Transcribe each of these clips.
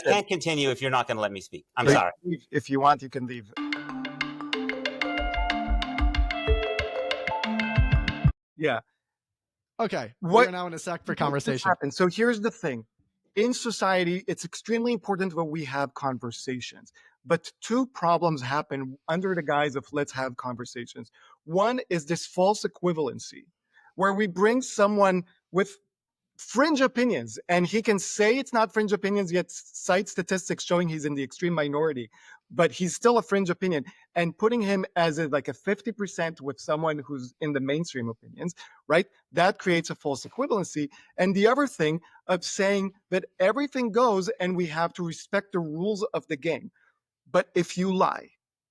can't continue if you're not going to let me speak. I'm So sorry. if you want, you can leave. Yeah. Okay. What We're now in a sec for what just conversation. happened? So here's the thing. In society, it's extremely important that we have conversations. But two problems happen under the guise of let's have conversations. One is this false equivalency, where we bring someone with fringe opinions, and he can say it's not fringe opinions, yet cite statistics showing he's in the extreme minority, but he's still a fringe opinion, and putting him as like a 50% with someone who's in the mainstream opinions, right? That creates a false equivalency. And the other thing of saying that everything goes and we have to respect the rules of the game. But if you lie,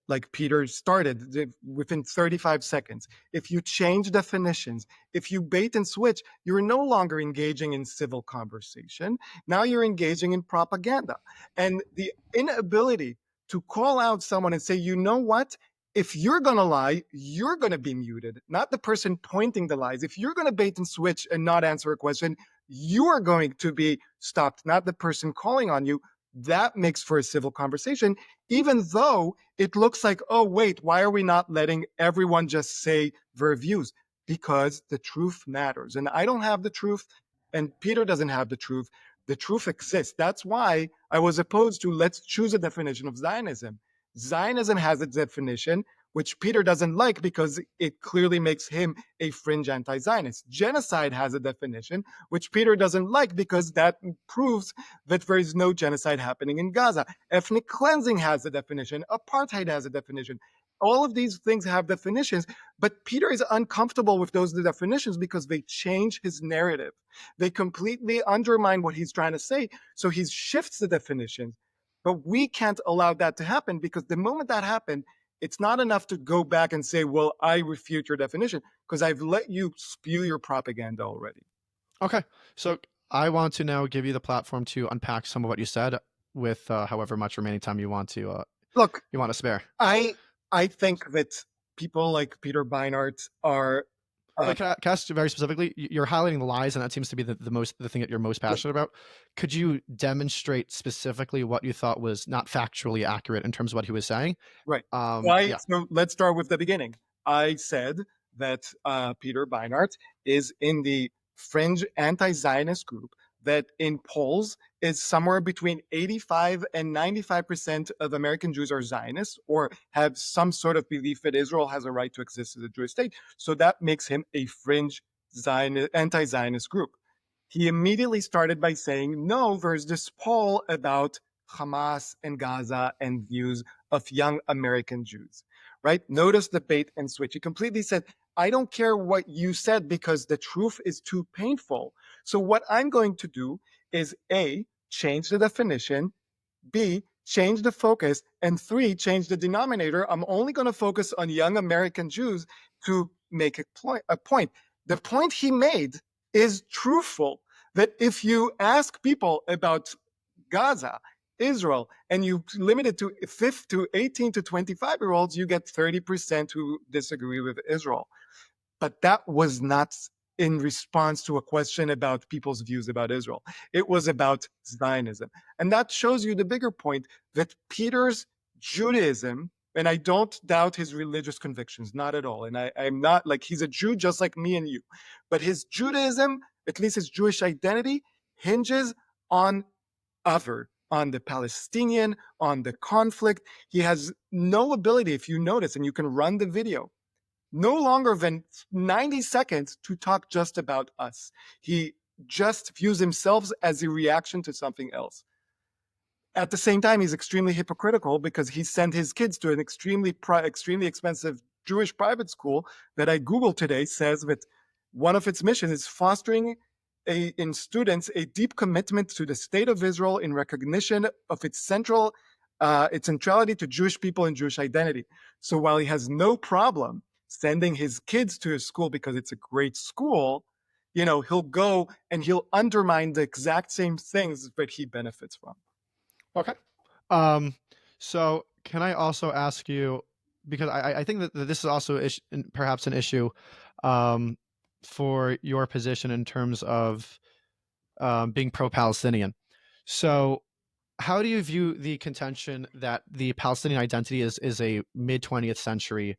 like Peter started within 35 seconds, if you change definitions, if you bait and switch, you're no longer engaging in civil conversation. Now you're engaging in propaganda. And the inability to call out someone and say, you know what? If you're going to lie, you're going to be muted, not the person pointing the lies. If you're going to bait and switch and not answer a question, you are going to be stopped, not the person calling on you. That makes for a civil conversation, even though it looks like, oh, wait, why are we not letting everyone just say their views? Because the truth matters. And I don't have the truth, and Peter doesn't have the truth. The truth exists. That's why I was opposed to let's choose a definition of Zionism. Zionism has its definition, which Peter doesn't like because it clearly makes him a fringe anti-Zionist. Genocide has a definition, which Peter doesn't like because that proves that there is no genocide happening in Gaza. Ethnic cleansing has a definition. Apartheid has a definition. All of these things have definitions, but Peter is uncomfortable with those definitions because they change his narrative. They completely undermine what he's trying to say, so he shifts the definitions. But we can't allow that to happen because the moment that happened, it's not enough to go back and say, well, I refute your definition because I've let you spew your propaganda already. Okay. So I want to now give you the platform to unpack some of what you said with however much remaining time you want to spare. I think that people like Peter Beinart are. Can I ask you very specifically? You're highlighting the lies, and that seems to be the thing that you're most passionate about. Could you demonstrate specifically what you thought was not factually accurate in terms of what he was saying? Right. So let's start with the beginning. I said that Peter Beinart is in the fringe anti-Zionist group that in polls is somewhere between 85 and 95% of American Jews are Zionists or have some sort of belief that Israel has a right to exist as a Jewish state. So that makes him a fringe anti-Zionist group. He immediately started by saying, no, there's this poll about Hamas and Gaza and views of young American Jews, right? Notice the bait and switch. He completely said, I don't care what you said because the truth is too painful. So what I'm going to do is A, change the definition, B, change the focus, and 3, change the denominator. I'm only going to focus on young American Jews to make a point. The point he made is truthful, that if you ask people about Gaza, Israel, and you limit it to 18 to 25-year-olds, you get 30% who disagree with Israel. But that was not in response to a question about people's views about Israel. It was about Zionism. And that shows you the bigger point that Peter's Judaism, and I don't doubt his religious convictions, not at all. And I'm not like he's a Jew just like me and you. But his Judaism, at least his Jewish identity, hinges on on the Palestinian, on the conflict. He has no ability, if you notice, and you can run the video, no longer than 90 seconds to talk just about us. He just views himself as a reaction to something else. At the same time, he's extremely hypocritical because he sent his kids to an extremely expensive Jewish private school that I Googled today says that one of its missions is fostering in students a deep commitment to the state of Israel in recognition of its centrality to Jewish people and Jewish identity. So while he has no problem sending his kids to a school because it's a great school, he'll go and he'll undermine the exact same things that he benefits from. Okay. So can I also ask you, because I think that this is also perhaps an issue for your position in terms of being pro-Palestinian. So how do you view the contention that the Palestinian identity is a mid 20th century,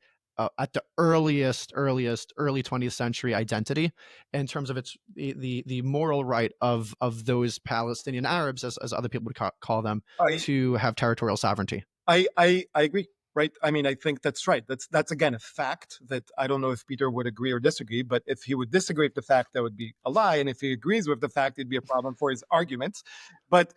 at the early 20th century identity, in terms of its the moral right of those Palestinian Arabs, as other people would call them, I, to have territorial sovereignty? I agree, right? I mean, I think that's right. That's again a fact that I don't know if Peter would agree or disagree, but if he would disagree with the fact, that would be a lie, and if he agrees with the fact, it'd be a problem for his arguments. But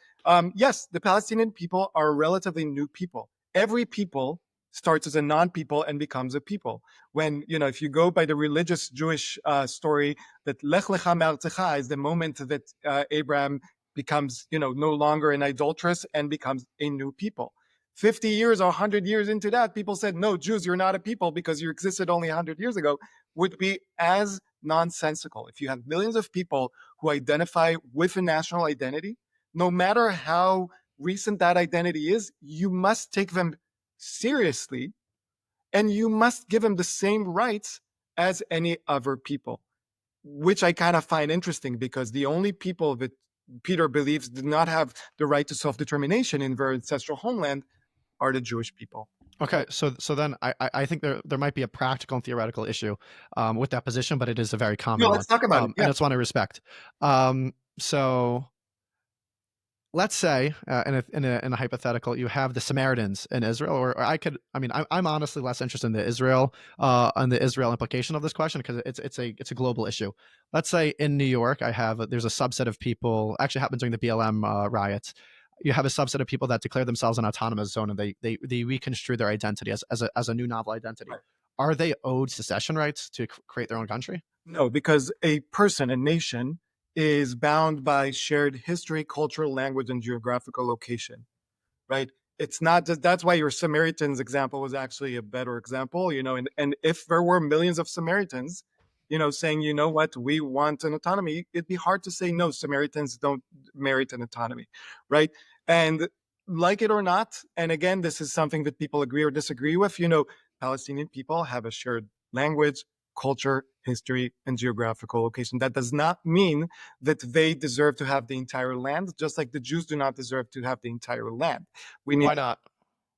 yes, the Palestinian people are a relatively new people. Every people starts as a non-people and becomes a people. When if you go by the religious Jewish story, that Lech Lecha Me'artzecha is the moment that Abraham becomes, no longer an idolatrous and becomes a new people. 50 years or 100 years into that, people said, no, Jews, you're not a people because you existed only 100 years ago, would be as nonsensical. If you have millions of people who identify with a national identity, no matter how recent that identity is, you must take them seriously and you must give them the same rights as any other people, which I kind of find interesting because the only people that Peter believes did not have the right to self-determination in their ancestral homeland are the Jewish people. Okay, so then I think there might be a practical and theoretical issue with that position, but it is a very No, common one, let's talk about it. Yeah. and it's one I respect. So let's say, in a hypothetical, you have the Samaritans in Israel, or I'm honestly less interested in the Israel implication of this question, because it's a global issue. Let's say in New York, there's a subset of people, actually happened during the BLM riots. You have a subset of people that declare themselves an autonomous zone, and they reconstrue their identity as a new novel identity. Right. Are they owed secession rights to create their own country? No, because a person, a nation, is bound by shared history, cultural language, and geographical location, right? It's not just that's why your Samaritans example was actually a better example, and if there were millions of Samaritans, saying, you know what, we want an autonomy, it'd be hard to say no, Samaritans don't merit an autonomy, right? And like it or not, and again, this is something that people agree or disagree with, Palestinian people have a shared language, culture, history, and geographical location. That does not mean that they deserve to have the entire land, just like the Jews do not deserve to have the entire land. Why not?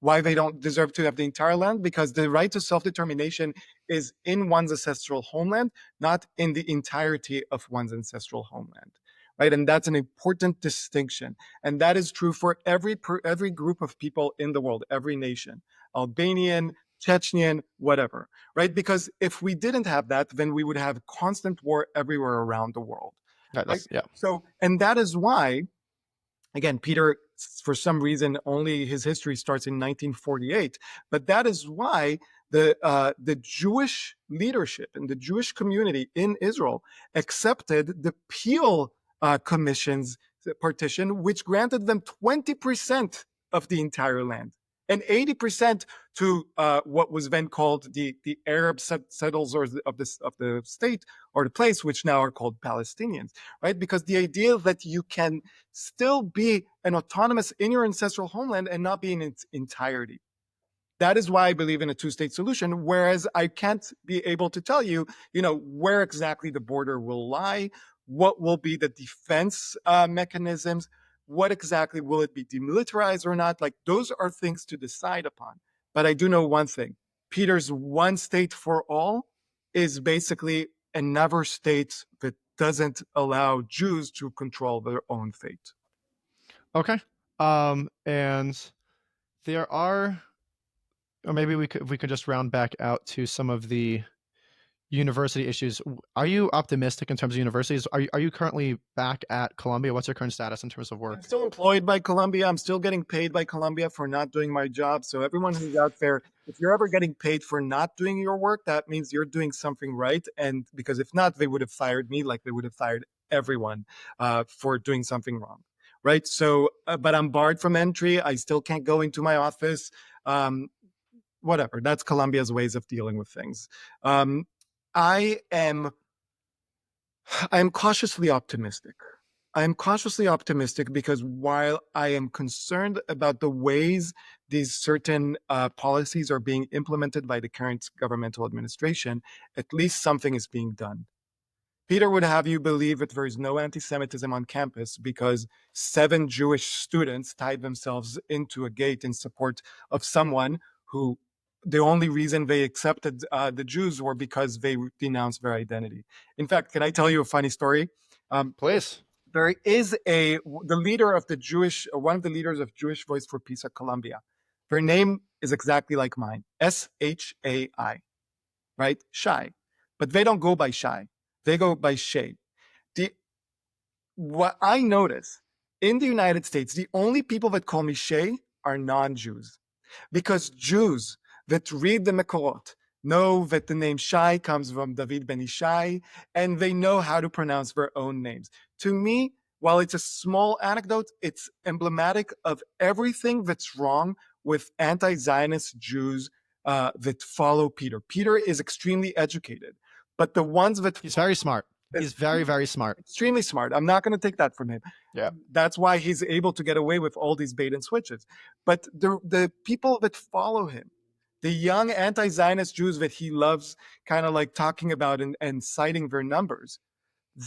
Why they don't deserve to have the entire land? Because the right to self-determination is in one's ancestral homeland, not in the entirety of one's ancestral homeland, right? And that's an important distinction. And that is true for every group of people in the world, every nation, Albanian, Chechnyan, whatever, right? Because if we didn't have that, then we would have constant war everywhere around the world, right? Yeah. So, and that is why, again, Peter, for some reason, only his history starts in 1948. But that is why the Jewish leadership and the Jewish community in Israel accepted the Peel Commission's partition, which granted them 20% of the entire land and 80% to what was then called the Arab settlers of the state or the place, which now are called Palestinians, right? Because the idea that you can still be an autonomous in your ancestral homeland and not be in its entirety. That is why I believe in a two-state solution, whereas I can't be able to tell you, where exactly the border will lie, what will be the defense mechanisms, what exactly will it be demilitarized or not. Like, those are things to decide upon. But I do know one thing. Peter's one state for all is basically another state that doesn't allow Jews to control their own fate. Okay. And there are, or maybe we could just round back out to some of the university issues. Are you optimistic in terms of universities? Are you currently back at Columbia? What's your current status in terms of work? I'm still employed by Columbia. I'm still getting paid by Columbia for not doing my job. So everyone who's out there, if you're ever getting paid for not doing your work, that means you're doing something right. And because if not, they would have fired me like they would have fired everyone for doing something wrong. Right. So, but I'm barred from entry. I still can't go into my office. Whatever. That's Columbia's ways of dealing with things. I am cautiously optimistic. I am cautiously optimistic because while I am concerned about the ways these certain policies are being implemented by the current governmental administration, at least something is being done. Peter would have you believe that there is no anti-Semitism on campus because 7 Jewish students tied themselves into a gate in support of someone who the only reason they accepted the Jews were because they denounced their identity. In fact, can I tell you a funny story? Please. There is the leader of the Jewish, one of the leaders of Jewish Voice for Peace at Columbia. Their name is exactly like mine, Shai, right? Shai. But they don't go by Shai. They go by Shai. What I notice in the United States, the only people that call me Shai are non-Jews. Because Jews that read the Mekorot know that the name Shai comes from David ben Ishai, and they know how to pronounce their own names. To me, while it's a small anecdote, it's emblematic of everything that's wrong with anti-Zionist Jews that follow Peter. Peter is extremely educated, but the ones that He's very smart. He's very, very smart. Extremely smart. I'm not going to take that from him. Yeah. That's why he's able to get away with all these bait and switches. But the people that follow him, the young anti-Zionist Jews that he loves kind of like talking about and citing their numbers,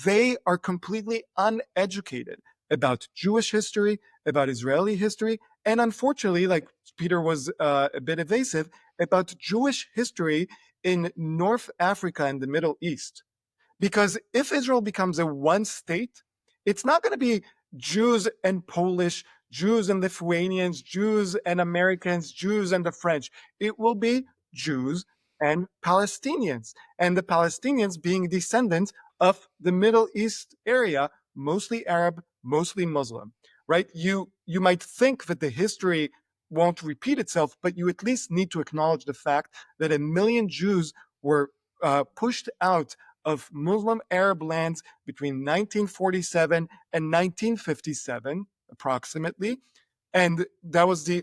they are completely uneducated about Jewish history, about Israeli history, and unfortunately, like Peter was a bit evasive, about Jewish history in North Africa and the Middle East. Because if Israel becomes a one state, it's not going to be Jews and Polish, Jews and Lithuanians, Jews and Americans, Jews and the French. It will be Jews and Palestinians, and the Palestinians being descendants of the Middle East area, mostly Arab, mostly Muslim, right? You might think that the history won't repeat itself, but you at least need to acknowledge the fact that 1 million Jews were pushed out of Muslim Arab lands between 1947 and 1957, approximately, and that was the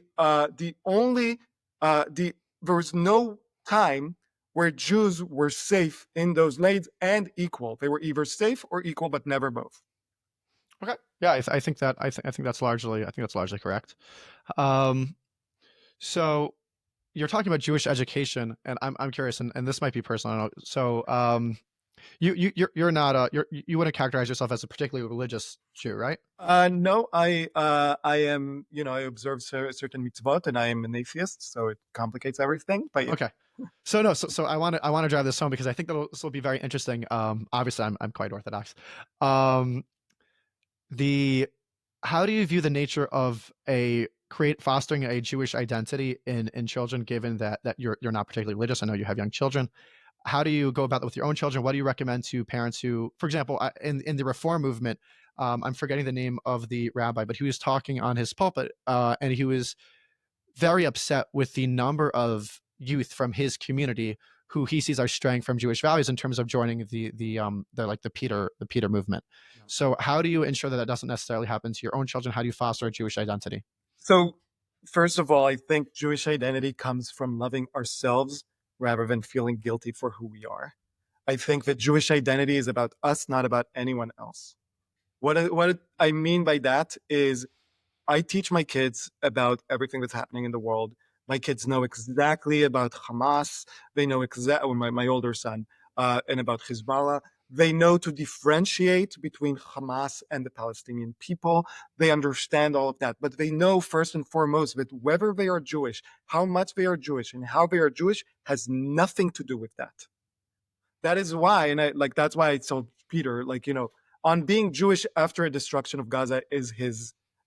only there was no time where Jews were safe in those lands and equal. They were either safe or equal, but never both. Okay. Yeah, I think that's largely correct. So you're talking about Jewish education, and I'm curious, and this might be personal. I don't know. So you're not you wouldn't characterize yourself as a particularly religious Jew, right? No, I am, I observe certain mitzvot, and I am an atheist, so it complicates everything. But yeah. Okay. So no, so I want to drive this home because I think this will be very interesting. Obviously, I'm quite Orthodox. How do you view the nature of fostering a Jewish identity in children, given that you're not particularly religious? I know you have young children. How do you go about that with your own children? What do you recommend to parents who, for example, in the Reform movement, I'm forgetting the name of the rabbi, but he was talking on his pulpit, and he was very upset with the number of youth from his community who he sees are straying from Jewish values in terms of joining the Peter movement. Yeah. So how do you ensure that doesn't necessarily happen to your own children? How do you foster a Jewish identity? So, first of all, I think Jewish identity comes from loving ourselves rather than feeling guilty for who we are. I think that Jewish identity is about us, not about anyone else. What I mean by that is I teach my kids about everything that's happening in the world. My kids know exactly about Hamas. They know exactly, my older son, and about Hezbollah. They know to differentiate between Hamas and the Palestinian people. They understand all of that. But they know first and foremost that whether they are Jewish, how much they are Jewish, and how they are Jewish has nothing to do with that. That is why, and that's why I told Peter, on being Jewish after a destruction of Gaza is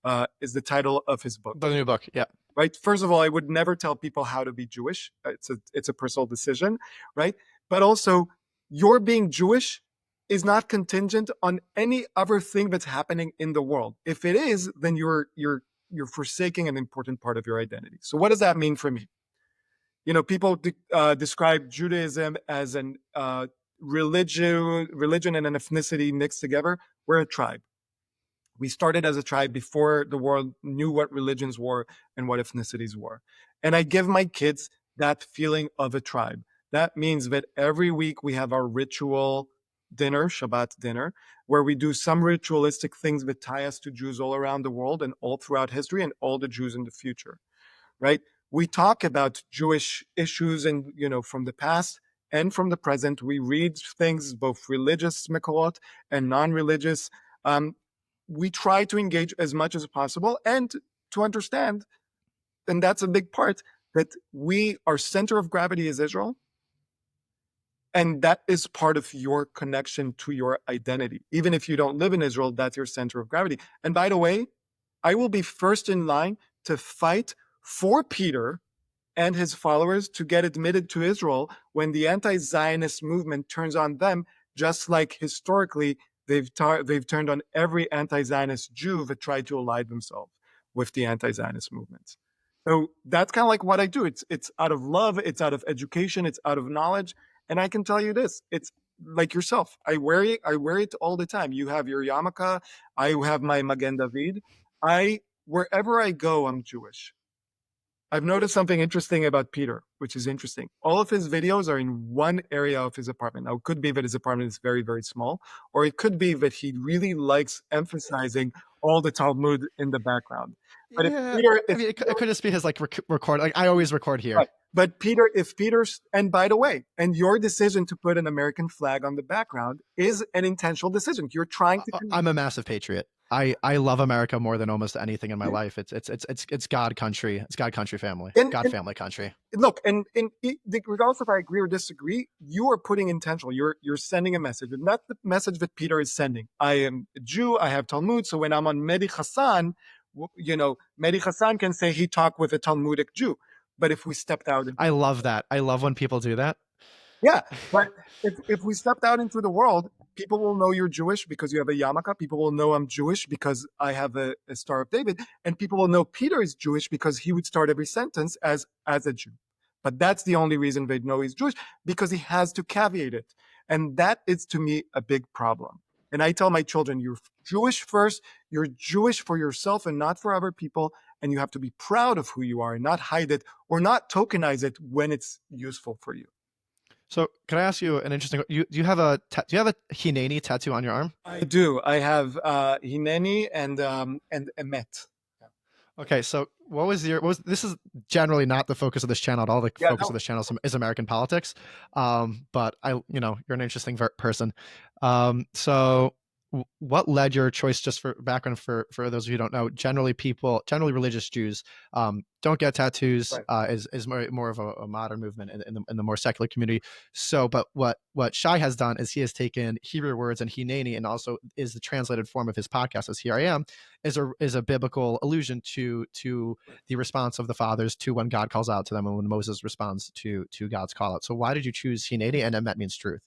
the title of his book. The new book, yeah. Right. First of all, I would never tell people how to be Jewish. It's a personal decision, right? But also, your being Jewish is not contingent on any other thing that's happening in the world. If it is, then you're forsaking an important part of your identity. So, what does that mean for me? People describe Judaism as an religion and an ethnicity mixed together. We're a tribe. We started as a tribe before the world knew what religions were and what ethnicities were. And I give my kids that feeling of a tribe. That means that every week we have our ritual dinner, Shabbat dinner, where we do some ritualistic things that tie us to Jews all around the world and all throughout history and all the Jews in the future, right? We talk about Jewish issues and, from the past, and from the present. We read things, both religious Mekorot and non-religious. We try to engage as much as possible and to understand, and that's a big part, that our center of gravity is Israel, and that is part of your connection to your identity. Even if you don't live in Israel, that's your center of gravity. And by the way, I will be first in line to fight for Peter and his followers to get admitted to Israel when the anti-Zionist movement turns on them, just like historically they've turned on every anti-Zionist Jew that tried to ally themselves with the anti-Zionist movement. So that's kind of like what I do. It's out of love, it's out of education, it's out of knowledge. And I can tell you this, it's like yourself. I wear it all the time. You have your yarmulke, I have my Magen David. Wherever I go, I'm Jewish. I've noticed something interesting about Peter, which is interesting. All of his videos are in one area of his apartment. Now, it could be that his apartment is very, very small, or it could be that he really likes emphasizing all the Talmud in the background. But yeah, it could just be his like record. Like I always record here. Right. But and by the way, and your decision to put an American flag on the background is an intentional decision. You're trying to. I'm a massive patriot. I love America more than almost anything in my life. It's God country. It's God country family. Family country. Look, and regardless if I agree or disagree, you are putting intentional. You're sending a message, and that's the message that Peter is sending. I am a Jew. I have Talmud. So when I'm on Mehdi Hassan, Mehdi Hassan can say he talked with a Talmudic Jew. But if we stepped out, I love that. I love when people do that. Yeah, but if we stepped out into the world, people will know you're Jewish because you have a yarmulke. People will know I'm Jewish because I have a Star of David, and people will know Peter is Jewish because he would start every sentence as a Jew. But that's the only reason they'd know he's Jewish, because he has to caveat it, and that is to me a big problem. And I tell my children, you're Jewish first. You're Jewish for yourself and not for other people, and you have to be proud of who you are and not hide it or not tokenize it when it's useful for you. So, can I ask you an interesting? Do you have a Hineni tattoo on your arm? I do. I have Hineni and Emet. Okay, so this is generally not the focus of this channel at all. The focus of this channel is American politics. But you're an interesting person. So what led your choice, just for background for those of you who don't know, generally religious Jews don't get tattoos, right. Is more of a modern movement in the more secular community. So, but what Shai has done is he has taken Hebrew words and Hineni, and also is the translated form of his podcast as Here I Am, is a biblical allusion to the response of the fathers to when God calls out to them and when Moses responds to God's call out. So why did you choose Hineni, and Emet means truth?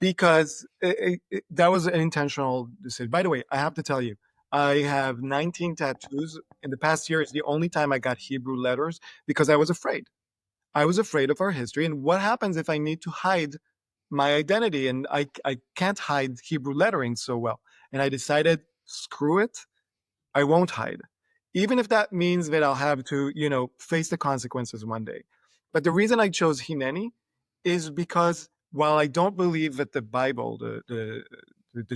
Because that was an intentional decision. By the way, I have to tell you, I have 19 tattoos. In the past year, it's the only time I got Hebrew letters because I was afraid. I was afraid of our history and what happens if I need to hide my identity, and I can't hide Hebrew lettering so well. And I decided, screw it, I won't hide. Even if that means that I'll have to, face the consequences one day. But the reason I chose Hineni is because while I don't believe that the Bible, the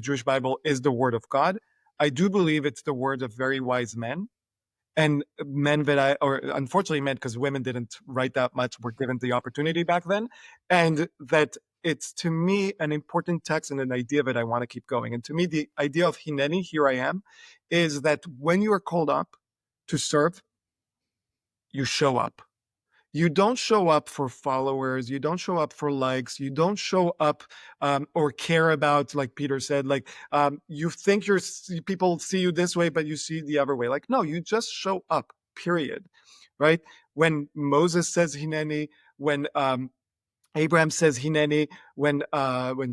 Jewish Bible, is the word of God, I do believe it's the word of very wise men, and men that unfortunately men, because women didn't write that much, were given the opportunity back then, and that it's, to me, an important text and an idea that I want to keep going. And to me, the idea of Hineni, Here I Am, is that when you are called up to serve, you show up. You don't show up for followers. You don't show up for likes. You don't show up or care about, like Peter said, you think people see you this way, but you see the other way. No, you just show up, period. Right? When Moses says Hineni, when Abraham says Hineni, when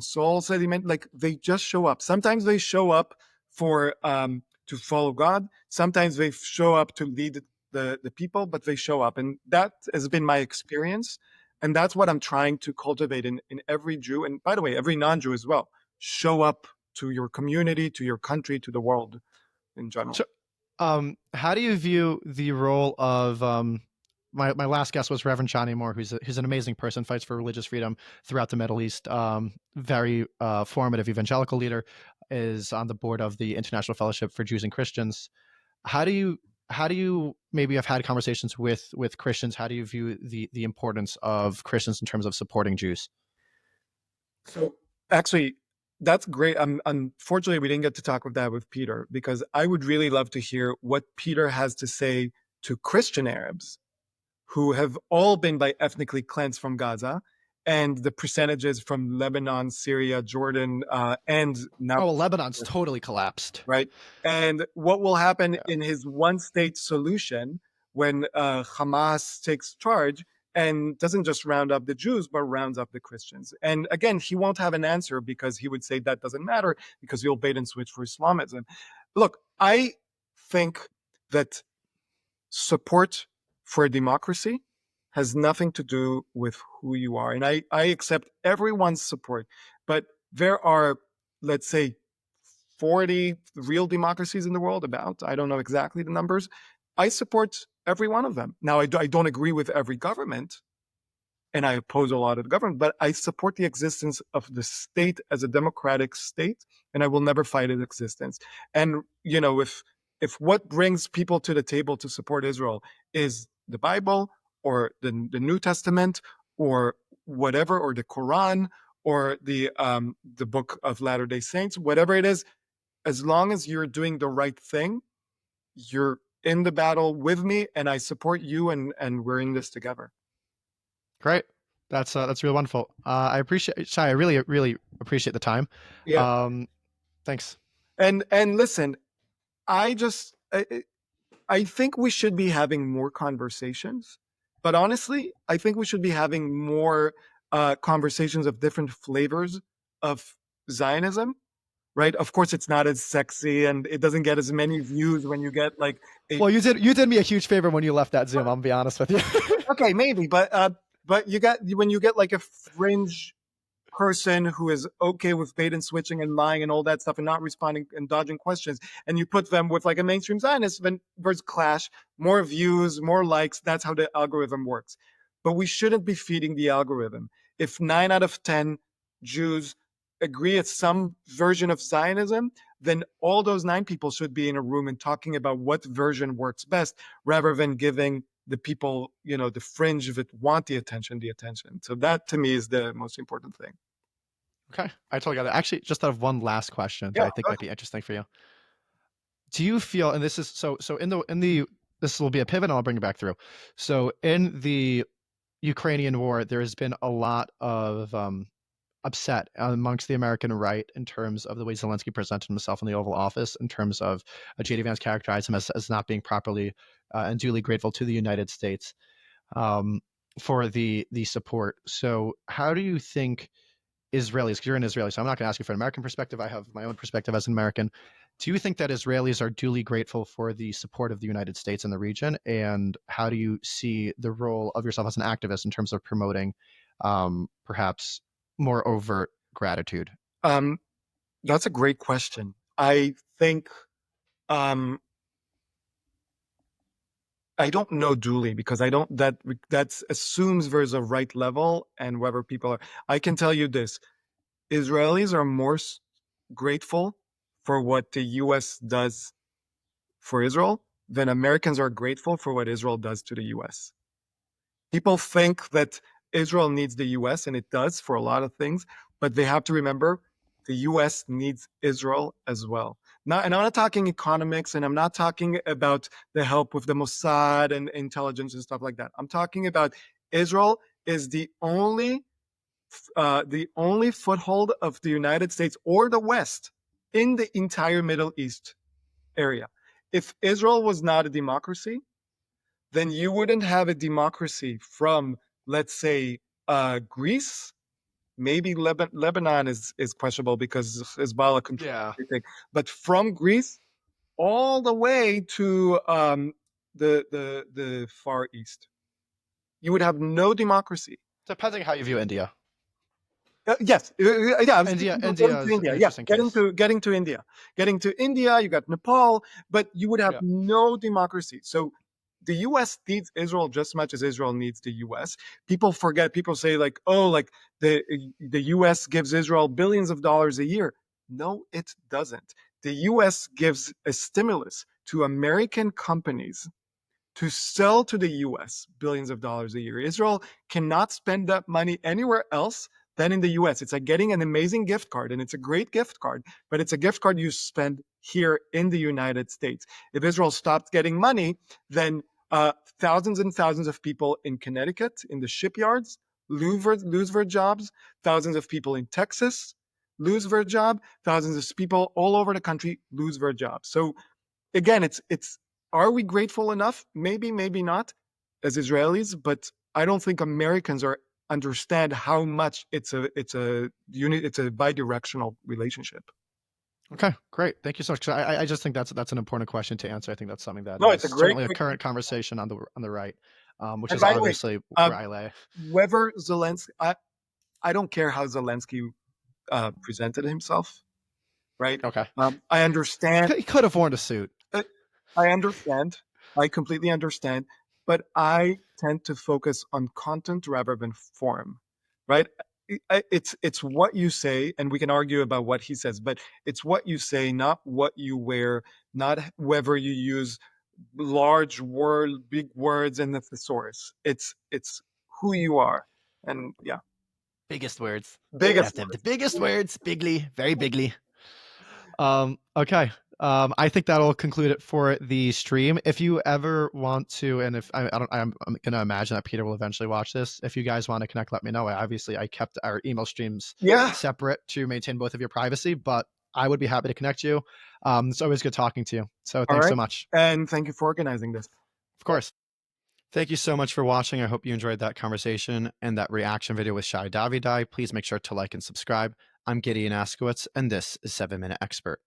Saul says Hineni, they just show up. Sometimes they show up for to follow God. Sometimes they show up to lead the people, but they show up. And that has been my experience. And that's what I'm trying to cultivate in every Jew. And by the way, every non-Jew as well. Show up to your community, to your country, to the world in general. So, how do you view the role of my last guest was Reverend Johnny Moore, who's an amazing person, fights for religious freedom throughout the Middle East. Very formative evangelical leader, is on the board of the International Fellowship for Jews and Christians. How do you maybe have had conversations with Christians? How do you view the importance of Christians in terms of supporting Jews? So actually, that's great. Unfortunately, we didn't get to talk with that with Peter, because I would really love to hear what Peter has to say to Christian Arabs who have all been by ethnically cleansed from Gaza, and the percentages from Lebanon, Syria, Jordan, and now, Oh, well, Lebanon's totally collapsed. right? And what will happen Yeah. in his one state solution when Hamas takes charge and doesn't just round up the Jews, but rounds up the Christians? And again, he won't have an answer, because he would say that doesn't matter because you'll bait and switch for Islamism. Look, I think that support for democracy has nothing to do with who you are. And I accept everyone's support, but there are, let's say, 40 real democracies in the world, about, I don't know exactly the numbers. I support every one of them. Now, I don't agree with every government, and I oppose a lot of the government, but I support the existence of the state as a democratic state, and I will never fight its existence. And if what brings people to the table to support Israel is the Bible or the New Testament or whatever, or the Quran or the Book of Latter-day Saints, whatever it is, as long as you're doing the right thing, you're in the battle with me, and I support you, and we're in this together. Great. That's really wonderful. I appreciate Shai. I really, really appreciate the time. Yeah. Thanks. And listen, I just I think we should be having more conversations, but honestly, I think we should be having more conversations of different flavors of Zionism. Right? Of course, it's not as sexy, and it doesn't get as many views when you get like a. Well, you did me a huge favor when you left that Zoom. I'm gonna be honest with you. Okay, maybe, but when you get like a fringe person who is okay with bait and switching and lying and all that stuff and not responding and dodging questions, and you put them with like a mainstream Zionist, then there's clash, more views, more likes. That's how the algorithm works. But we shouldn't be feeding the algorithm. If 9 out of 10 Jews agree it's some version of Zionism, then all those 9 people should be in a room and talking about what version works best, rather than giving the people, the fringe that want the attention. So that to me is the most important thing. Okay, I totally got it. Actually, just have one last question that Yeah. I think might be interesting for you. Do you feel, and this is so in the this will be a pivot, and I'll bring it back through. So in the Ukrainian war, there has been a lot of upset amongst the American right in terms of the way Zelensky presented himself in the Oval Office, in terms of J.D. Vance characterized him as not being properly and duly grateful to the United States for the support. So how do you think Israelis, because you're an Israeli, so I'm not going to ask you for an American perspective. I have my own perspective as an American. Do you think that Israelis are duly grateful for the support of the United States in the region? And how do you see the role of yourself as an activist in terms of promoting perhaps more overt gratitude? That's a great question. I think I don't know duly, because I don't that assumes there's a right level, and whether people are. I can tell you this: Israelis are more grateful for what the U.S. does for Israel than Americans are grateful for what Israel does to the U.S. People think that Israel needs the U.S., and it does for a lot of things, but they have to remember the U.S. needs Israel as well. Now, and I'm not talking economics, and I'm not talking about the help with the Mossad and intelligence and stuff like that. I'm talking about Israel is the only foothold of the United States or the West in the entire Middle East area. If Israel was not a democracy, then you wouldn't have a democracy from, let's say, Greece. Maybe Lebanon is questionable because Hezbollah controls everything. But from Greece all the way to the Far East, you would have no democracy. Depending how you view India. Yes, yeah. I was India getting is to an India. Yeah, interesting case. getting to India. You got Nepal, but you would have no democracy. So the U.S. needs Israel just as much as Israel needs the U.S. People forget. People say like, oh, like the U.S. gives Israel billions of dollars a year. No, it doesn't. The U.S. gives a stimulus to American companies to sell to the U.S. billions of dollars a year. Israel cannot spend that money anywhere else than in the US. It's like getting an amazing gift card, and it's a great gift card, but it's a gift card you spend here in the United States. If Israel stopped getting money, then thousands and thousands of people in Connecticut, in the shipyards, lose their jobs. Thousands of people in Texas lose their job. Thousands of people all over the country lose their jobs. So again, it's are we grateful enough? Maybe, maybe not, as Israelis, but I don't think Americans understand how much it's a bidirectional relationship. Okay, great. Thank you so much. I just think that's an important question to answer. I think that's something that it's is a great certainly a current conversation on the right, which And is by the way, obviously where I lay. whether Zelensky, I don't care how Zelensky presented himself, right? Okay. I understand. He could have worn a suit. I understand. I completely understand. But I tend to focus on content rather than form, right? It's what you say, and we can argue about what he says, but it's what you say, not what you wear, not whether you use big words in the thesaurus. It's who you are, and yeah, Biggest words. biggest. The biggest words, bigly, very bigly. Okay. I think that'll conclude it for the stream. If you ever want to, and if I'm going to imagine that Peter will eventually watch this. If you guys want to connect, let me know. Obviously, I kept our email streams separate to maintain both of your privacy, but I would be happy to connect you. It's always good talking to you. So thanks so much. And thank you for organizing this. Of course. Thank you so much for watching. I hope you enjoyed that conversation and that reaction video with Shai Davidai. Please make sure to like and subscribe. I'm Gideon Askowitz, and this is 7 Minute Expert.